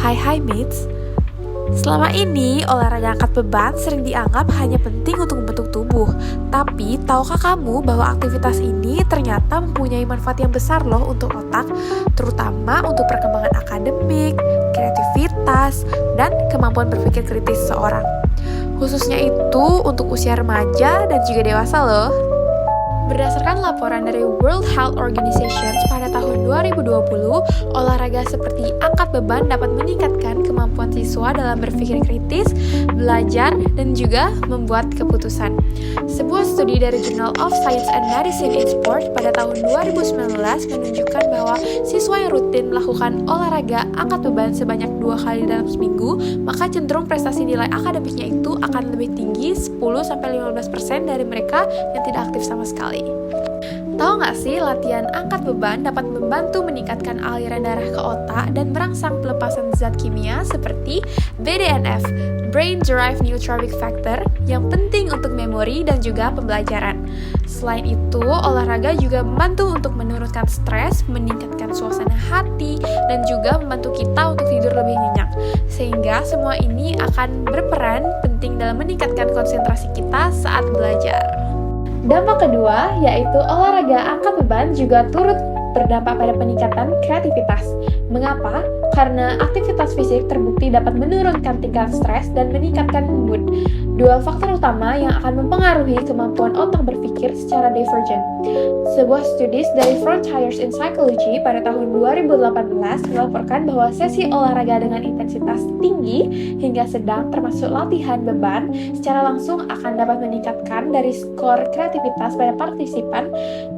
Hai mates. Selama ini, olahraga angkat beban sering dianggap hanya penting untuk membentuk tubuh. Tapi, tahukah kamu bahwa aktivitas ini ternyata mempunyai manfaat yang besar loh untuk otak, terutama untuk perkembangan akademik, kreativitas, dan kemampuan berpikir kritis seseorang. Khususnya itu untuk usia remaja dan juga dewasa loh. Berdasarkan laporan dari World Health Organization pada tahun 2020, olahraga seperti angkat beban dapat meningkatkan kemampuan siswa dalam berpikir kritis, belajar, dan juga membuat keputusan. Sebuah studi dari Journal of Science and Medicine in Sport pada tahun 2019 menunjukkan bahwa siswa yang rutin melakukan olahraga angkat beban sebanyak 2 kali dalam seminggu, maka cenderung prestasi nilai akademiknya itu akan lebih tinggi 10-15% dari mereka yang tidak aktif sama sekali. Tahu nggak sih, latihan angkat beban dapat membantu meningkatkan aliran darah ke otak dan merangsang pelepasan zat kimia seperti BDNF, Brain Derived Neurotrophic Factor, yang penting untuk memori dan juga pembelajaran. Selain itu, olahraga juga membantu untuk menurunkan stres, meningkatkan suasana hati, dan juga membantu kita untuk tidur lebih nyenyak. Sehingga semua ini akan berperan penting dalam meningkatkan konsentrasi kita saat belajar. Dampak kedua, yaitu olahraga angkat beban juga turut berdampak pada peningkatan kreativitas. Mengapa? Karena aktivitas fisik terbukti dapat menurunkan tingkat stres dan meningkatkan mood. Dua faktor utama yang akan mempengaruhi kemampuan otak berpikir secara divergent. Sebuah studi dari Frontiers in Psychology pada tahun 2018 melaporkan bahwa sesi olahraga dengan intensitas tinggi hingga sedang termasuk latihan beban secara langsung akan dapat meningkatkan dari skor kreativitas pada partisipan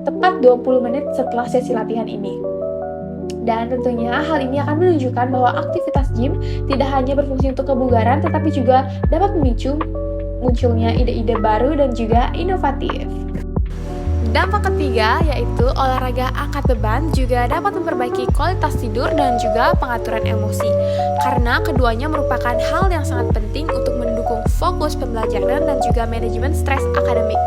tepat 20 menit setelah sesi latihan ini. Dan tentunya hal ini akan menunjukkan bahwa aktivitas gym tidak hanya berfungsi untuk kebugaran, tetapi juga dapat memicu munculnya ide-ide baru dan juga inovatif. Dampak ketiga, yaitu olahraga angkat beban juga dapat memperbaiki kualitas tidur dan juga pengaturan emosi. Karena keduanya merupakan hal yang sangat penting untuk mendukung fokus pembelajaran dan juga manajemen stres akademik.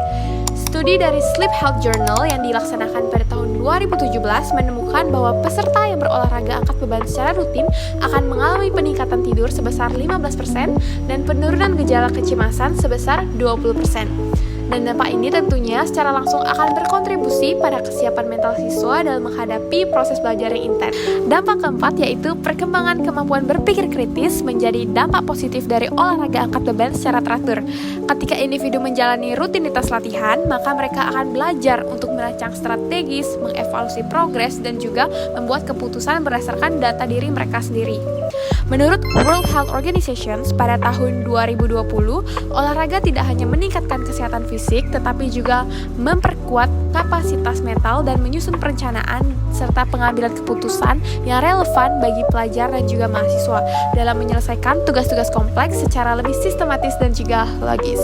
Studi dari Sleep Health Journal yang dilaksanakan pada tahun 2017 menemukan bahwa peserta yang berolahraga angkat beban secara rutin akan mengalami peningkatan tidur sebesar 15% dan penurunan gejala kecemasan sebesar 20%. Dan dampak ini tentunya secara langsung akan berkontribusi pada kesiapan mental siswa dalam menghadapi proses belajar yang intens. Dampak keempat yaitu perkembangan kemampuan berpikir kritis menjadi dampak positif dari olahraga angkat beban secara teratur. Ketika individu menjalani rutinitas latihan, maka mereka akan belajar untuk merancang strategis, mengevaluasi progres, dan juga membuat keputusan berdasarkan data diri mereka sendiri. Menurut World Health Organization pada tahun 2020, olahraga tidak hanya meningkatkan kesehatan fisik, tetapi juga memperkuat kapasitas mental dan menyusun perencanaan serta pengambilan keputusan yang relevan bagi pelajar dan juga mahasiswa dalam menyelesaikan tugas-tugas kompleks secara lebih sistematis dan juga logis.